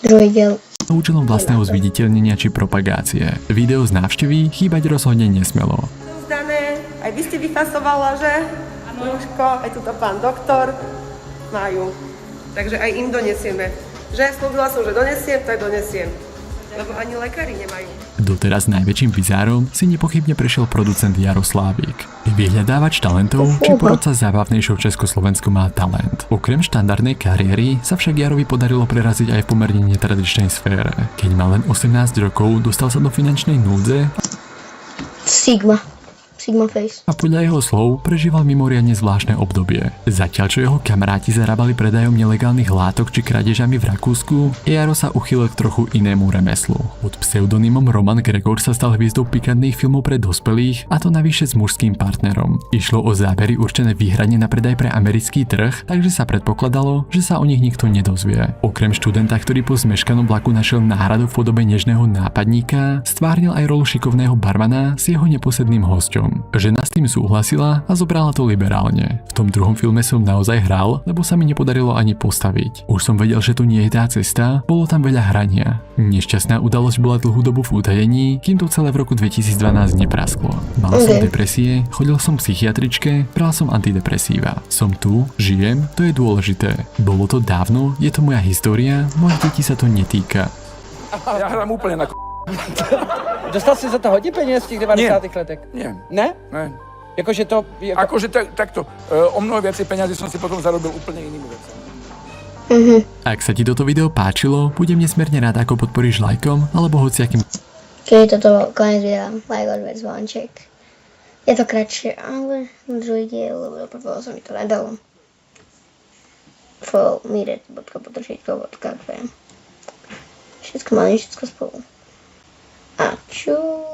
Druhý diel. Účelom vlastného zviditeľnenia či propagácie. Video z návštevy chýbať rozhodne nesmelo. Zdané, aj vy ste vyfasovala, že? Rúško, aj tuto pán doktor majú. Takže aj im donesieme. Že? Slúbila som, že donesiem, tak donesiem. Lebo ani lekári nemajú. Doteraz najväčším bizárom si nepochybne prešiel producent Jaroslávik. Vyhľadávač talentov či porodca zábavnejšou Československu má talent. Okrem štandardnej kariéry sa však Jarovi podarilo preraziť aj v pomerne netradičnej sfére. Keď mal len 18 rokov, dostal sa do finančnej núdze Sigma Face. a podľa jeho slov prežíval mimoriadne zvláštne obdobie. Zatiaľ čo jeho kamaráti zarábali predajom nelegálnych látok či krádežami v Rakúsku, Jaro sa uchýlil k trochu inému remeslu. Pod pseudonymom Roman Gregor sa stal hviezdou pikantných filmov pre dospelých, a to navyše s mužským partnerom. Išlo o zábery určené výhradne na predaj pre americký trh, takže sa predpokladalo, že sa o nich nikto nedozvie. Okrem študenta, ktorý po zmeškanom vlaku našiel náhradu v podobe nežného nápadníka, stvárnil aj rolu šikovného barmana s jeho neposedným hosťom. Žena s tým súhlasila a zobrala to liberálne. V tom druhom filme som naozaj hral, lebo sa mi nepodarilo ani postaviť. Už som vedel, že tu nie je tá cesta, bolo tam veľa hrania. Nešťastná udalosť bola dlhú dobu v utajení, kým to celé v roku 2012 neprasklo. Mal som depresie, chodil som k psychiatričke, bral som antidepresíva. Som tu, žijem, to je dôležité. Bolo to dávno, je to moja história, mojich detí sa to netýka. Ja hrám úplne na Dostal si za to hodně peněz v těch 90. letech? Nie. Ne? Ne. Jakože to... Akože takto, o mnoho viacej peňazí som si potom zarobil úplne inými vecami. Ak sa ti toto video páčilo, budem nesmierne rád, ako podporíš lajkom alebo hociakým. Keď je toto konec videa, like, odved, zvonček. Je to kratšie, ale druhý diel, lebo prvého sa mi to nedalo. Follow miret.podržitko.fm. Všetko máme, všetko spolu. A čau.